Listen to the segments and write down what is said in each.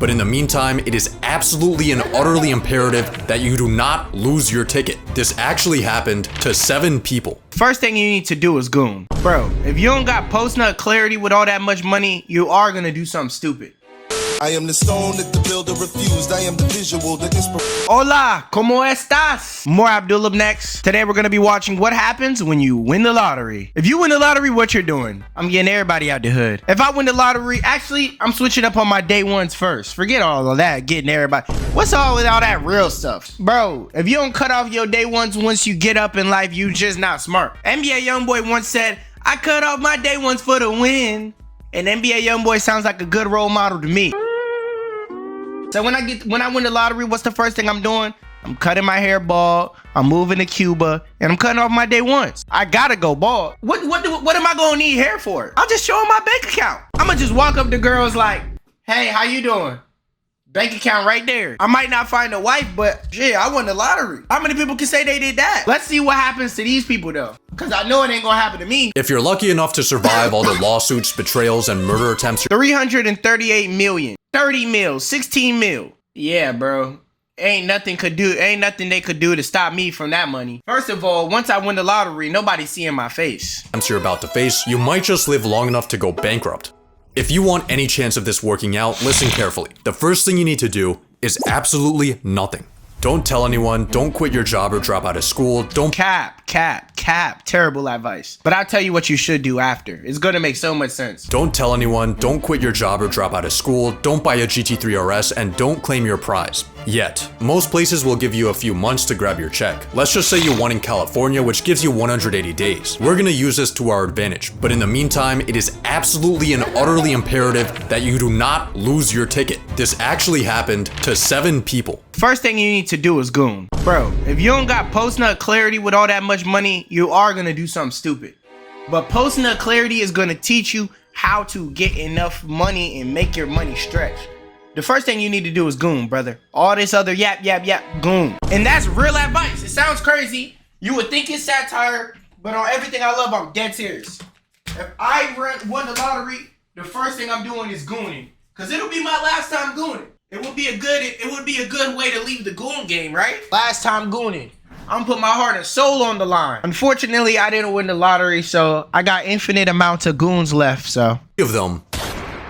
But in the meantime, it is absolutely and utterly imperative that you do not lose your ticket. This actually happened to 7 people. First thing you need to do is goon. Bro, if you don't got post-nut clarity with all that much money, you are gonna do something stupid. I am the stone that the builder refused. I am the visual, the inspiration. Hola, ¿cómo estás? More Abdul up next. Today we're gonna be watching what happens when you win the lottery. If you win the lottery, what you're doing? I'm getting everybody out the hood. If I win the lottery, actually, I'm switching up on my day ones first. Forget all of that, getting everybody. What's all with all that real stuff? Bro, if you don't cut off your day ones once you get up in life, you just not smart. NBA Youngboy once said, I cut off my day ones for the win. And NBA Youngboy sounds like a good role model to me. So when I win the lottery, what's the first thing I'm doing? I'm cutting my hair bald, I'm moving to Cuba, and I'm cutting off my day ones. I gotta go bald. What am I gonna need hair for? I'll just show them my bank account. I'ma just walk up to girls like, hey, how you doing? Bank account right there. I might not find a wife, but shit, I won the lottery. How many people can say they did that? Let's see what happens to these people though, because I know it ain't gonna happen to me. If you're lucky enough to survive all the lawsuits, betrayals, and murder attempts, 338 million, 30 mil, 16 mil. Yeah, bro. Ain't nothing they could do to stop me from that money. First of all, once I win the lottery, nobody's seeing my face. you're about to face, you might just live long enough to go bankrupt. If you want any chance of this working out, listen carefully. The first thing you need to do is absolutely nothing. Don't tell anyone, don't quit your job or drop out of school, don't Cap. Terrible advice. But I'll tell you what you should do after. It's gonna make so much sense. Don't tell anyone, don't quit your job or drop out of school, don't buy a GT3 RS, and don't claim your prize. Yet. Most places will give you a few months to grab your check. Let's just say you won in California, which gives you 180 days. We're gonna use this to our advantage, but in the meantime, it is absolutely and utterly imperative that you do not lose your ticket. This actually happened to 7 people. First thing you need to do is goon. Bro, if you don't got post-nut clarity with all that much money, you are gonna do something stupid. But post-nut clarity is gonna teach you how to get enough money and make your money stretch. The first thing you need to do is goon, brother. All this other yap, goon. And that's real advice. It sounds crazy. You would think it's satire, but on everything I love, I'm dead serious. If I won the lottery, the first thing I'm doing is gooning. Cause it'll be my last time gooning. It would be a good way to leave the goon game, right? Last time gooning. I'm gonna put my heart and soul on the line. Unfortunately, I didn't win the lottery, so I got infinite amounts of goons left, so. Of them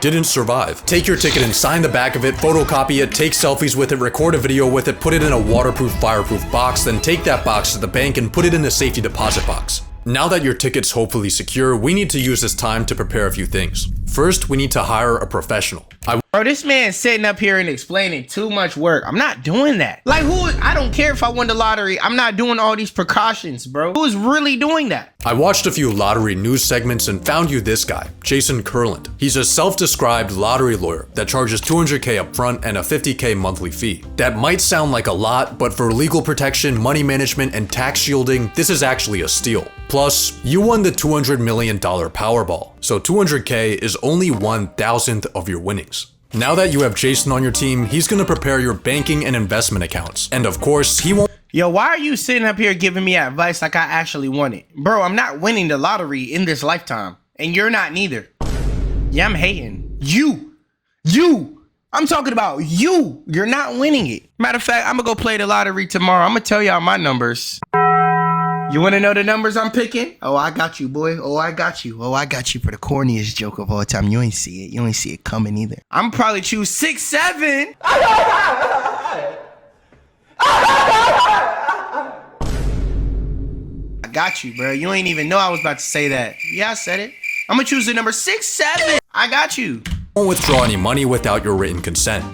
didn't survive. Take your ticket and sign the back of it, photocopy it, take selfies with it, record a video with it, put it in a waterproof, fireproof box, then take that box to the bank and put it in the safety deposit box. Now that your ticket's hopefully secure, we need to use this time to prepare a few things. First, we need to hire a professional. Bro, this man's sitting up here and explaining too much work. I'm not doing that. Like I don't care if I won the lottery. I'm not doing all these precautions, bro. Who's really doing that? I watched a few lottery news segments and found you this guy, Jason Kurland. He's a self-described lottery lawyer that charges $200K up front and a $50K monthly fee. That might sound like a lot, but for legal protection, money management, and tax shielding, this is actually a steal. Plus, you won the $200 million Powerball, so $200K is only 1,000th of your winnings. Now that you have Jason on your team, he's gonna prepare your banking and investment accounts. And of course, he won't— Yo, why are you sitting up here giving me advice like I actually won it? Bro, I'm not winning the lottery in this lifetime. And you're not neither. Yeah, I'm hating. You! I'm talking about you! You're not winning it. Matter of fact, I'm gonna go play the lottery tomorrow. I'm gonna tell y'all my numbers. You wanna know the numbers I'm picking? Oh, I got you, boy. Oh, I got you for the corniest joke of all time. You ain't see it. You ain't see it coming either. I'm probably choose 6, 7. I got you, bro. You ain't even know I was about to say that. Yeah, I said it. I'm gonna choose the number 6, 7. I got you. Won't withdraw any money without your written consent.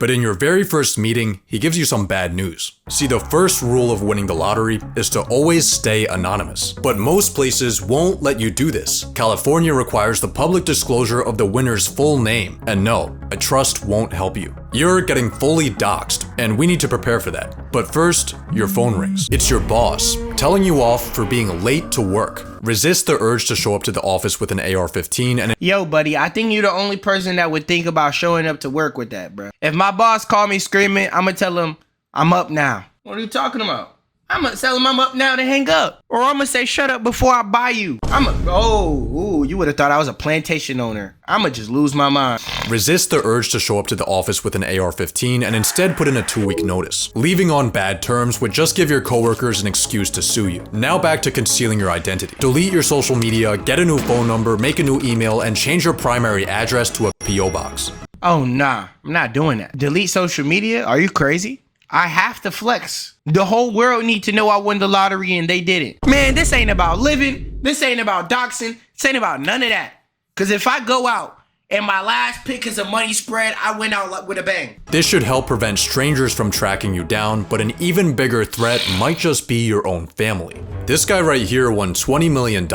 But in your very first meeting, he gives you some bad news. See, the first rule of winning the lottery is to always stay anonymous. But most places won't let you do this. California requires the public disclosure of the winner's full name. And no, a trust won't help you. You're getting fully doxxed, and we need to prepare for that. But first, your phone rings. It's your boss, telling you off for being late to work. Resist the urge to show up to the office with an AR-15 and— Yo, buddy, I think you're the only person that would think about showing up to work with that, bro. If my boss called me screaming, I'm gonna tell him, I'm up now. What are you talking about? I'm gonna tell him I'm up now to hang up. Or I'm gonna say, shut up before I buy you. You would have thought I was a plantation owner. I'm gonna just lose my mind. Resist the urge to show up to the office with an AR-15 and instead put in a 2-week notice. Leaving on bad terms would just give your coworkers an excuse to sue you. Now back to concealing your identity. Delete your social media, get a new phone number, make a new email, and change your primary address to a P.O. box. Oh, nah, I'm not doing that. Delete social media? Are you crazy? I have to flex. The whole world need to know I won the lottery and they didn't. Man, this ain't about living. This ain't about doxing. This ain't about none of that. Because if I go out and my last pick is a money spread, I went out with a bang. This should help prevent strangers from tracking you down, but an even bigger threat might just be your own family. This guy right here won $20 million,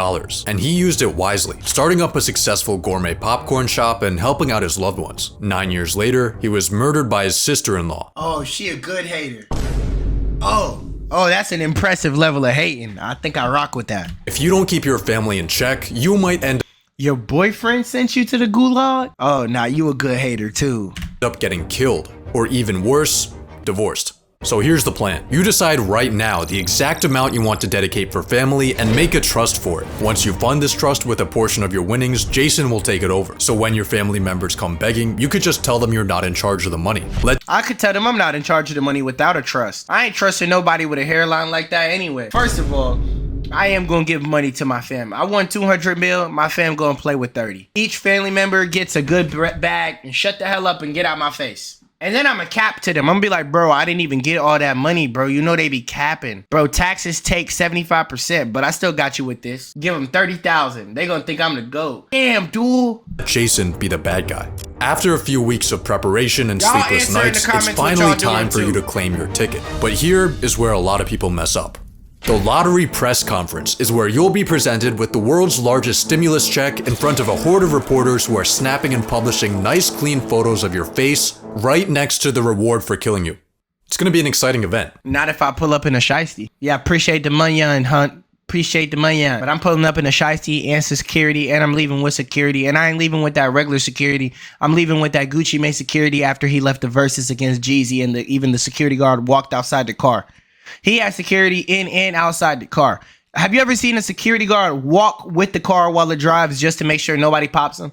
and he used it wisely, starting up a successful gourmet popcorn shop and helping out his loved ones. 9 years later, he was murdered by his sister-in-law. Oh, she a good hater. Oh, that's an impressive level of hating. I think I rock with that. If you don't keep your family in check, you might end Your boyfriend sent you to the gulag? Oh, nah, you a good hater too. up getting killed, or even worse, divorced. So here's the plan. You decide right now the exact amount you want to dedicate for family and make a trust for it. Once you fund this trust with a portion of your winnings, Jason will take it over. So when your family members come begging, you could just tell them you're not in charge of the money. I could tell them I'm not in charge of the money without a trust. I ain't trusting nobody with a hairline like that anyway. First of all, I am gonna give money to my family. I won 200 mil, my fam gonna play with 30. Each family member gets a good bag and shut the hell up and get out my face. And then I'm gonna cap to them. I'm gonna be like, bro, I didn't even get all that money, bro. You know they be capping. Bro, taxes take 75%, but I still got you with this. Give them 30,000. They gonna think I'm the GOAT. Damn, dude. Jason be the bad guy. After a few weeks of preparation and Y'all sleepless answer in the nights, it's comments what finally y'all doing time for too. you to claim your ticket. But here is where a lot of people mess up. The lottery press conference is where you'll be presented with the world's largest stimulus check in front of a horde of reporters who are snapping and publishing nice clean photos of your face right next to the reward for killing you. It's gonna be an exciting event. Not if I pull up in a shiesty. Yeah, appreciate the money and Hunt. Appreciate the money. But I'm pulling up in a shiesty and security, and I'm leaving with security. And I ain't leaving with that regular security. I'm leaving with that Gucci Mane security after he left the verses against Jeezy, and even the security guard walked outside the car. He had security in and outside the car. Have you ever seen a security guard walk with the car while it drives just to make sure nobody pops him?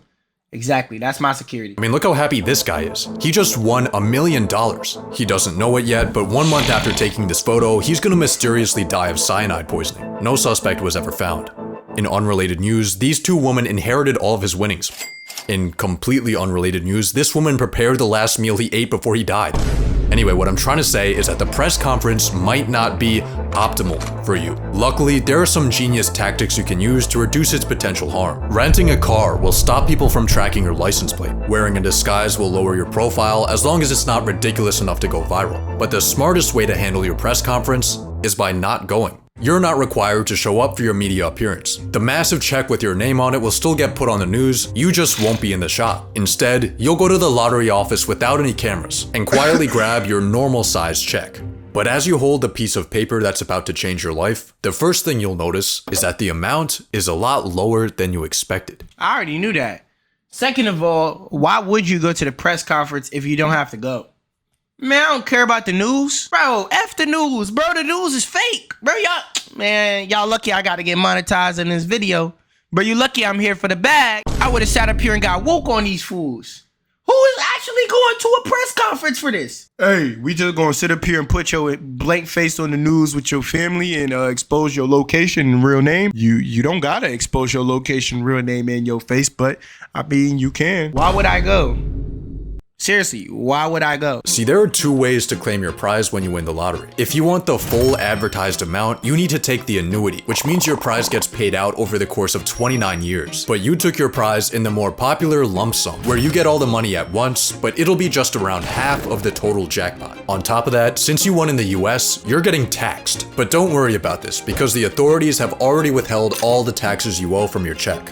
Exactly, that's my security. I mean, look how happy this guy is. He just won $1 million. He doesn't know it yet, but 1 month after taking this photo, he's gonna mysteriously die of cyanide poisoning. No suspect was ever found. In unrelated news, these two women inherited all of his winnings. In completely unrelated news, this woman prepared the last meal he ate before he died. Anyway, what I'm trying to say is that the press conference might not be optimal for you. Luckily, there are some genius tactics you can use to reduce its potential harm. Renting a car will stop people from tracking your license plate. Wearing a disguise will lower your profile as long as it's not ridiculous enough to go viral. But the smartest way to handle your press conference is by not going. You're not required to show up for your media appearance. The massive check with your name on it will still get put on the news, you just won't be in the shot. Instead, you'll go to the lottery office without any cameras and quietly grab your normal size check. But as you hold the piece of paper that's about to change your life, the first thing you'll notice is that the amount is a lot lower than you expected. I already knew that. Second of all, why would you go to the press conference if you don't have to go? Man, I don't care about the news. Bro, F the news. Bro, the news is fake. Bro, y'all lucky I gotta get monetized in this video. Bro, you lucky I'm here for the bag. I would have sat up here and got woke on these fools. Who is actually going to a press conference for this? Hey, we just gonna sit up here and put your blank face on the news with your family and expose your location and real name. You don't gotta expose your location, real name, and your face, but I mean, you can. Why would I go? Seriously, why would I go? See, there are two ways to claim your prize when you win the lottery. If you want the full advertised amount, you need to take the annuity, which means your prize gets paid out over the course of 29 years. But you took your prize in the more popular lump sum, where you get all the money at once, but it'll be just around half of the total jackpot. On top of that, since you won in the US, you're getting taxed. But don't worry about this, because the authorities have already withheld all the taxes you owe from your check.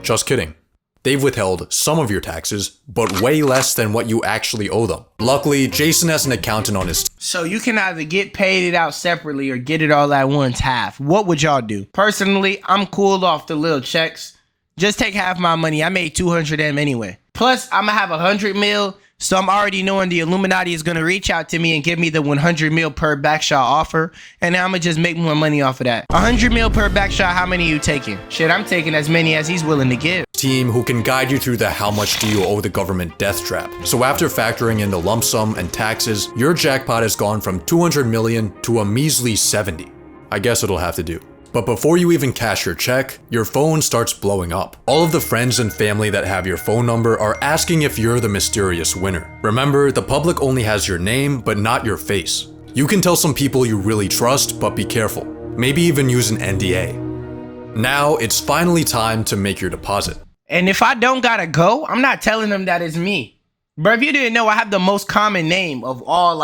Just kidding. They've withheld some of your taxes, but way less than what you actually owe them. Luckily, Jason has an accountant on his So you can either get paid it out separately or get it all at once, half. What would y'all do? Personally, I'm cool off the little checks. Just take half my money. I made 200 M anyway. Plus, I'm gonna have 100 mil So I'm already knowing the Illuminati is going to reach out to me and give me the 100 mil per backshot offer. And then I'm going to just make more money off of that. 100 mil per backshot, how many are you taking? Shit, I'm taking as many as he's willing to give. Team who can guide you through the how much do you owe the government death trap. So after factoring in the lump sum and taxes, your jackpot has gone from 200 million to a measly 70. I guess it'll have to do. But before you even cash your check, your phone starts blowing up. All of the friends and family that have your phone number are asking if you're the mysterious winner. Remember, the public only has your name, but not your face. You can tell some people you really trust, but be careful. Maybe even use an NDA. Now, it's finally time to make your deposit. And if I don't gotta go, I'm not telling them that it's me. Bro, if you didn't know, I have the most common name of all,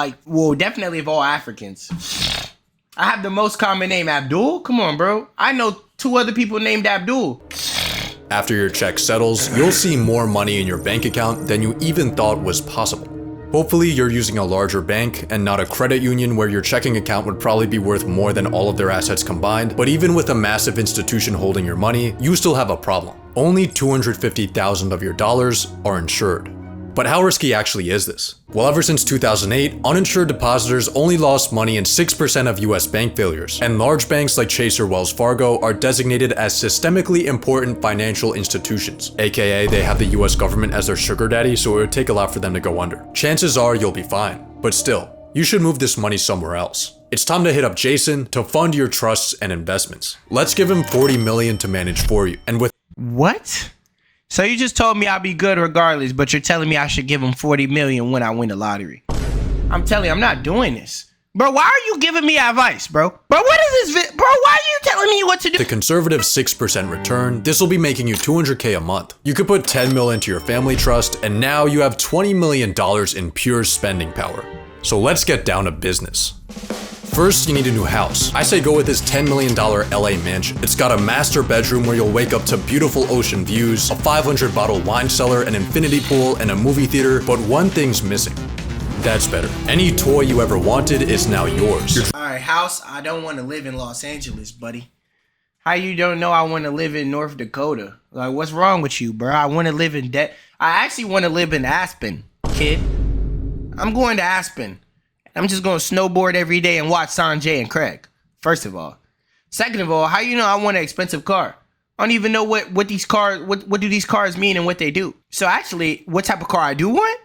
definitely of all Africans. I have the most common name, Abdul. Come on, bro. I know 2 other people named Abdul. After your check settles, you'll see more money in your bank account than you even thought was possible. Hopefully, you're using a larger bank and not a credit union where your checking account would probably be worth more than all of their assets combined. But even with a massive institution holding your money, you still have a problem. Only 250,000 of your dollars are insured. But how risky actually is this? Well, ever since 2008, uninsured depositors only lost money in 6% of US bank failures, and large banks like Chase or Wells Fargo are designated as systemically important financial institutions, aka they have the US government as their sugar daddy, so it would take a lot for them to go under. Chances are you'll be fine, but still, you should move this money somewhere else. It's time to hit up Jason to fund your trusts and investments. Let's give him 40 million to manage for you, and with— What? So you just told me I'll be good regardless, but you're telling me I should give him 40 million when I win the lottery. I'm telling you, I'm not doing this. Bro, why are you giving me advice, bro? Bro, what is this? Bro, why are you telling me what to do? the conservative 6% return, this will be making you $200K a month. You could put 10 mil into your family trust, and now you have $20 million in pure spending power. So let's get down to business. First, you need a new house. I say go with this $10 million LA mansion. It's got a master bedroom where you'll wake up to beautiful ocean views, a 500 bottle wine cellar, an infinity pool, and a movie theater, but one thing's missing. That's better. Any toy you ever wanted is now yours. Alright, house, I don't want to live in Los Angeles, buddy. How you don't know I want to live in North Dakota? Like, what's wrong with you, bro? I want to live in I actually want to live in Aspen, kid. I'm going to Aspen. I'm just going to snowboard every day and watch Sanjay and Craig, first of all. Second of all, how you know I want an expensive car? I don't even know what these cars, what do these cars mean and what they do. So actually, what type of car I do want?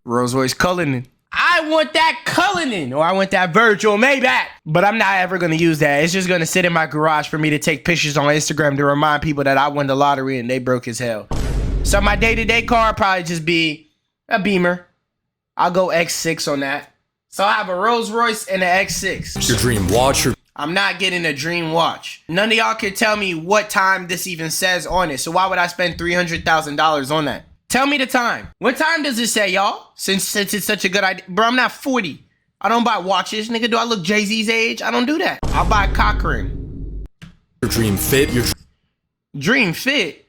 Rolls Royce Cullinan. I want that Cullinan, or I want that Virgil Maybach. But I'm not ever going to use that. It's just going to sit in my garage for me to take pictures on Instagram to remind people that I won the lottery and they broke as hell. So my day-to-day car probably just be a Beamer. I'll go X6 on that. So I have a Rolls Royce and an X6. Your dream watch. I'm not getting a dream watch. None of y'all can tell me what time this even says on it. So why would I spend $300,000 on that? Tell me the time. What time does it say, y'all? Since it's such a good idea. Bro, I'm not 40. I don't buy watches. Nigga, do I look Jay-Z's age? I don't do that. I'll buy Cochrane. Your dream fit. Your dream fit?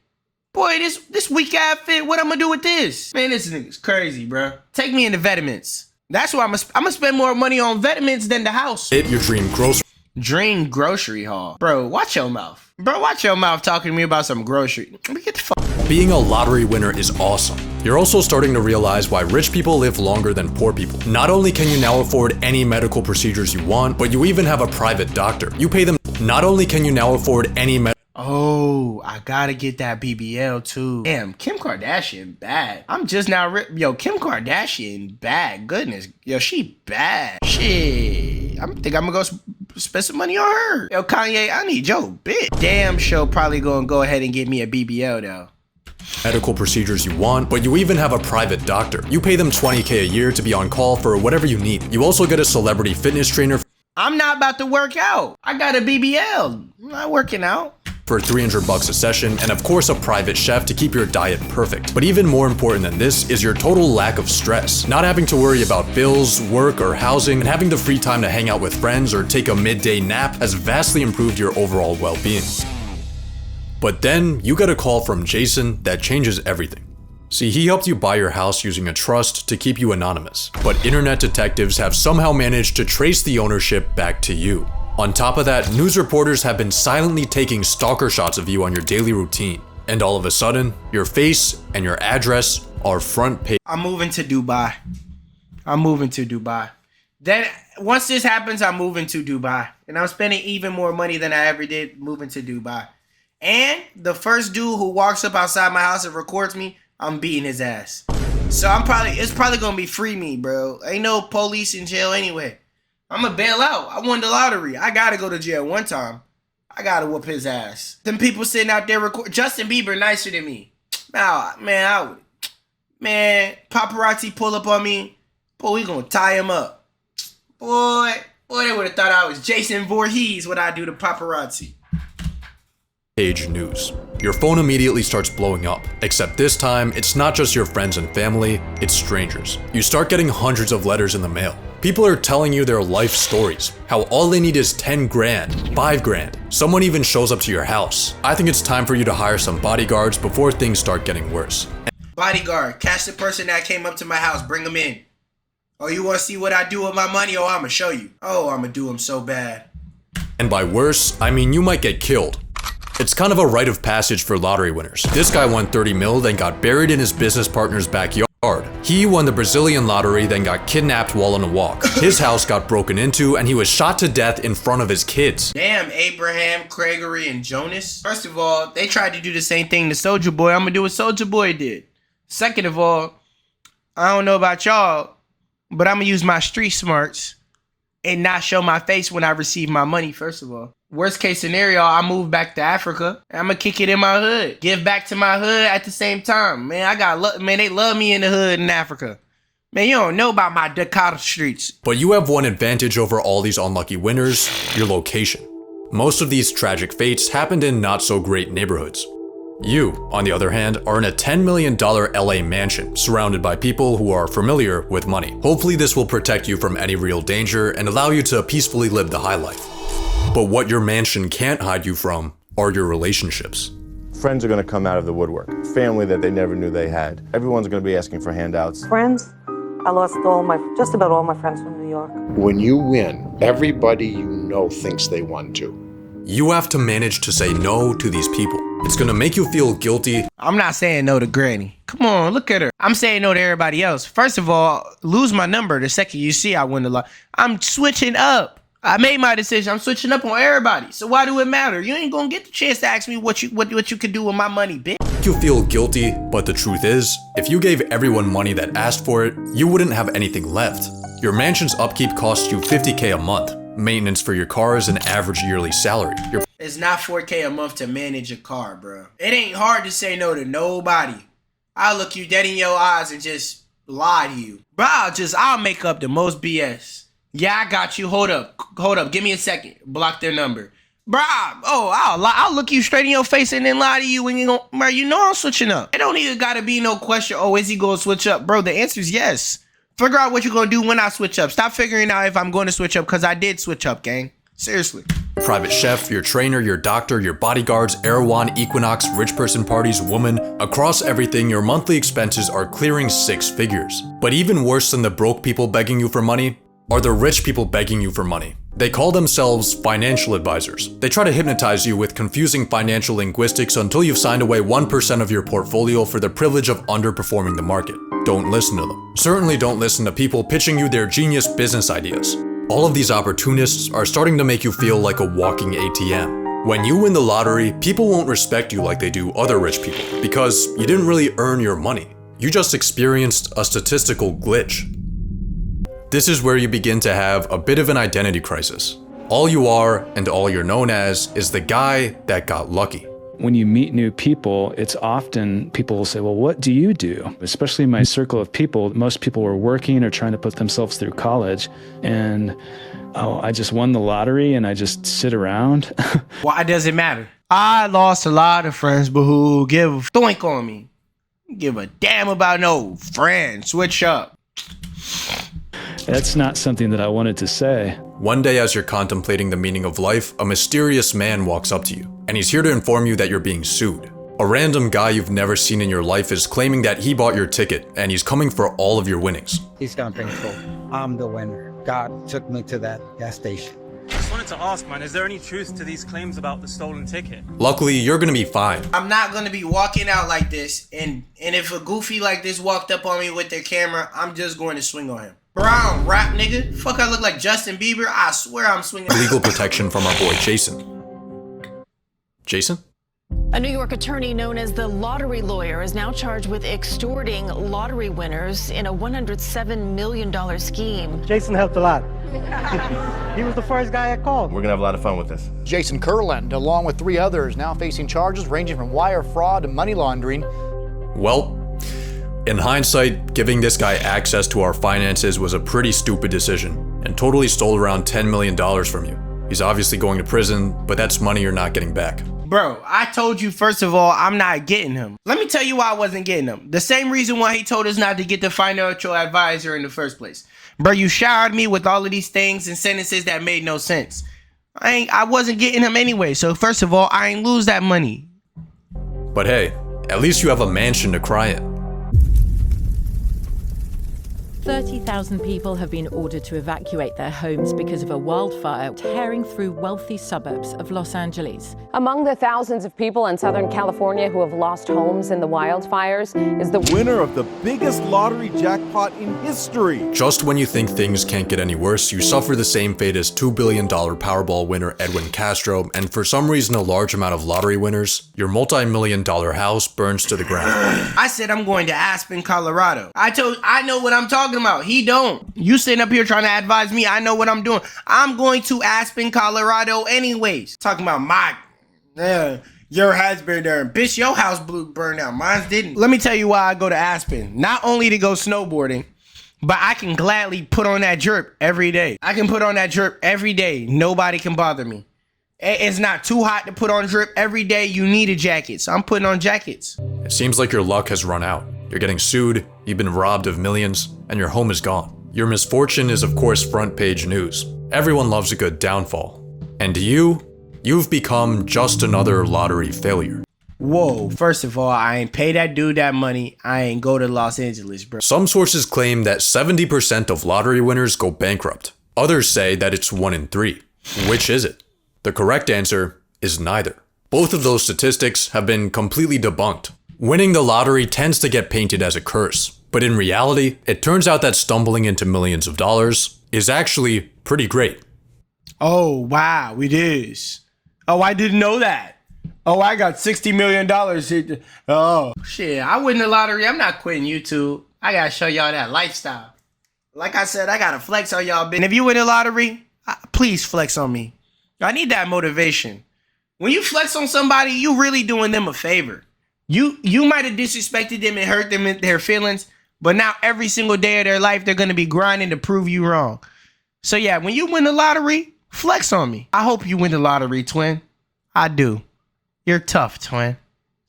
Boy, this weak ass fit, what I'm gonna do with this? Man, this nigga's crazy, bro. Take me into Vitamins. That's why I'm gonna spend more money on Vitamins than the house. Fit your dream grocery. Dream grocery haul. Bro, watch your mouth. Bro, watch your mouth talking to me about some grocery. Get the fuck. Being a lottery winner is awesome. You're also starting to realize why rich people live longer than poor people. Not only can you now afford any medical procedures you want, but you even have a private doctor. You pay them. Not only can you now afford any Oh, I gotta get that BBL too. Damn, Kim Kardashian bad. I'm just now Yo, Kim Kardashian bad. Goodness. Yo, she bad. Shit. I think I'm gonna go spend some money on her. Yo, Kanye, I need your bitch. Damn show probably gonna go ahead and get me a BBL though. Medical procedures you want, but you even have a private doctor. You pay them $20K a year to be on call for whatever you need. You also get a celebrity fitness trainer. I'm not about to work out. I got a BBL. I'm not working out. For $300 a session, and of course a private chef to keep your diet perfect. But even more important than this is your total lack of stress. Not having to worry about bills, work, or housing, and having the free time to hang out with friends or take a midday nap has vastly improved your overall well-being. But then you get a call from Jason that changes everything. See, he helped you buy your house using a trust to keep you anonymous, but internet detectives have somehow managed to trace the ownership back to you. On top of that, news reporters have been silently taking stalker shots of you on your daily routine. And all of a sudden, your face and your address are front page. I'm moving to Dubai. Then once this happens, I'm moving to Dubai. And I'm spending even more money than I ever did moving to Dubai. And the first dude who walks up outside my house and records me, I'm beating his ass. So it's probably gonna be free me, bro. Ain't no police in jail anyway. I'm gonna bail out. I won the lottery. I gotta go to jail one time. I gotta whoop his ass. Them people sitting out there Justin Bieber nicer than me. Man, paparazzi pull up on me. Boy, we gonna tie him up. Boy, they would have thought I was Jason Voorhees when I do the paparazzi. Page news. Your phone immediately starts blowing up, except this time, it's not just your friends and family, it's strangers. You start getting hundreds of letters in the mail. People are telling you their life stories, how all they need is 10 grand, 5 grand. Someone even shows up to your house. I think it's time for you to hire some bodyguards before things start getting worse. Bodyguard, catch the person that came up to my house, bring them in. Oh, you wanna see what I do with my money? Oh, I'ma show you. Oh, I'ma do them so bad. And by worse, I mean you might get killed. It's kind of a rite of passage for lottery winners. This guy won 30 mil, then got buried in his business partner's backyard. He won the Brazilian lottery, then got kidnapped while on a walk. His house got broken into, and he was shot to death in front of his kids. Damn, Abraham, Gregory, and Jonas. First of all, they tried to do the same thing to Soulja Boy. I'm gonna do what Soulja Boy did. Second of all, I don't know about y'all, but I'm gonna use my street smarts and not show my face when I receive my money, first of all. Worst case scenario, I move back to Africa. I'm gonna kick it in my hood. Give back to my hood at the same time. Man, they love me in the hood in Africa. Man, you don't know about my Dakar streets. But you have one advantage over all these unlucky winners, your location. Most of these tragic fates happened in not so great neighborhoods. You, on the other hand, are in a $10 million LA mansion, surrounded by people who are familiar with money. Hopefully this will protect you from any real danger and allow you to peacefully live the high life. But what your mansion can't hide you from are your relationships. Friends are going to come out of the woodwork. Family that they never knew they had. Everyone's going to be asking for handouts. Friends? I lost just about all my friends from New York. When you win, everybody you know thinks they won too. You have to manage to say no to these people. It's gonna make you feel guilty. I'm not saying no to Granny. Come on, look at her. I'm saying no to everybody else. First of all, lose my number the second you see I win the lot. I'm switching up. I made my decision. I'm switching up on everybody. So why do it matter? You ain't gonna get the chance to ask me what you could do with my money, bitch. You feel guilty, but the truth is, if you gave everyone money that asked for it, you wouldn't have anything left. Your mansion's upkeep costs you $50K a month. Maintenance for your car is an average yearly salary. It's not $4K a month to manage a car, bro. It ain't hard to say no to nobody. I'll look you dead in your eyes and just lie to you. Bro, I'll make up the most BS. Yeah, I got you. Hold up. Give me a second. Block their number. Bro, I'll look you straight in your face and then lie to you when you go, bro, you know I'm switching up. It don't even gotta be no question, oh, is he gonna switch up? Bro, the answer is yes. Figure out what you're gonna do when I switch up. Stop figuring out if I'm going to switch up, because I did switch up, gang. Seriously. Private chef, your trainer, your doctor, your bodyguards, Erewhon, Equinox, rich person parties, woman. Across everything, your monthly expenses are clearing 6 figures. But even worse than the broke people begging you for money are the rich people begging you for money. They call themselves financial advisors. They try to hypnotize you with confusing financial linguistics until you've signed away 1% of your portfolio for the privilege of underperforming the market. Don't listen to them. Certainly don't listen to people pitching you their genius business ideas. All of these opportunists are starting to make you feel like a walking ATM. When you win the lottery, people won't respect you like they do other rich people because you didn't really earn your money. You just experienced a statistical glitch. This is where you begin to have a bit of an identity crisis. All you are and all you're known as is the guy that got lucky. When you meet new people, it's often people will say, well, what do you do? Especially in my circle of people, most people were working or trying to put themselves through college. And, oh, I just won the lottery and I just sit around. Why does it matter? I lost a lot of friends, but who give a doink on me? Give a damn about no friend. Switch up. That's not something that I wanted to say. One day as you're contemplating the meaning of life, a mysterious man walks up to you, and he's here to inform you that you're being sued. A random guy you've never seen in your life is claiming that he bought your ticket, and he's coming for all of your winnings. He's gonna pay full. I'm the winner. God took me to that gas station. Just wanted to ask, man, is there any truth to these claims about the stolen ticket? Luckily, you're gonna be fine. I'm not gonna be walking out like this, and if a goofy like this walked up on me with their camera, I'm just going to swing on him. Brown rap nigga. Fuck, I look like Justin Bieber. I swear I'm swinging. Legal protection from our boy Jason. Jason? A New York attorney known as the lottery lawyer is now charged with extorting lottery winners in a $107 million scheme. Jason helped a lot. He was the first guy I called. We're gonna have a lot of fun with this. Jason Kurland, along with 3 others, now facing charges ranging from wire fraud to money laundering. Well, in hindsight, giving this guy access to our finances was a pretty stupid decision and totally stole around $10 million from you. He's obviously going to prison, but that's money you're not getting back. Bro, I told you, first of all, I'm not getting him. Let me tell you why I wasn't getting him. The same reason why he told us not to get the financial advisor in the first place. Bro, you showered me with all of these things and sentences that made no sense. I wasn't getting him anyway, so first of all, I ain't lose that money. But hey, at least you have a mansion to cry in. 30,000 people have been ordered to evacuate their homes because of a wildfire tearing through wealthy suburbs of Los Angeles. Among the thousands of people in Southern California who have lost homes in the wildfires is the winner of the biggest lottery jackpot in history. Just when you think things can't get any worse, you suffer the same fate as $2 billion Powerball winner Edwin Castro, and for some reason a large amount of lottery winners, your multi-million-dollar house burns to the ground. I said I'm going to Aspen, Colorado. I know what I'm talking about. He don't. You sitting up here trying to advise me. I know what I'm doing. I'm going to Aspen, Colorado anyways. Talking about your house burned down. Bitch, your house burned down. Mine didn't. Let me tell you why I go to Aspen. Not only to go snowboarding, but I can gladly put on that drip every day. I can put on that drip every day. Nobody can bother me. It's not too hot to put on drip every day. You need a jacket, so I'm putting on jackets. It seems like your luck has run out. You're getting sued, you've been robbed of millions, and your home is gone. Your misfortune is of course front page news. Everyone loves a good downfall. And to you, you've become just another lottery failure. Whoa, first of all, I ain't pay that dude that money. I ain't go to Los Angeles, bro. Some sources claim that 70% of lottery winners go bankrupt. Others say that it's 1 in 3. Which is it? The correct answer is neither. Both of those statistics have been completely debunked. Winning the lottery tends to get painted as a curse, but in reality, it turns out that stumbling into millions of dollars is actually pretty great. Oh, wow, it is. Oh, I didn't know that. Oh, I got $60 million. Oh, shit, I win the lottery. I'm not quitting YouTube. I gotta show y'all that lifestyle. Like I said, I gotta flex on y'all. And if you win the lottery, please flex on me. I need that motivation. When you flex on somebody, you really doing them a favor. You might have disrespected them and hurt them in their feelings, but now every single day of their life, they're going to be grinding to prove you wrong. So yeah, when you win the lottery, flex on me. I hope you win the lottery, twin. I do. You're tough, twin.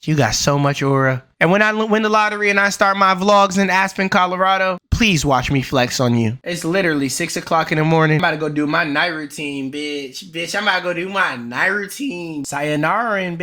You got so much aura. And when I win the lottery and I start my vlogs in Aspen, Colorado, please watch me flex on you. It's literally 6 o'clock in the morning. I'm about to go do my night routine, bitch. I'm about to go do my night routine. Sayonara, bitch.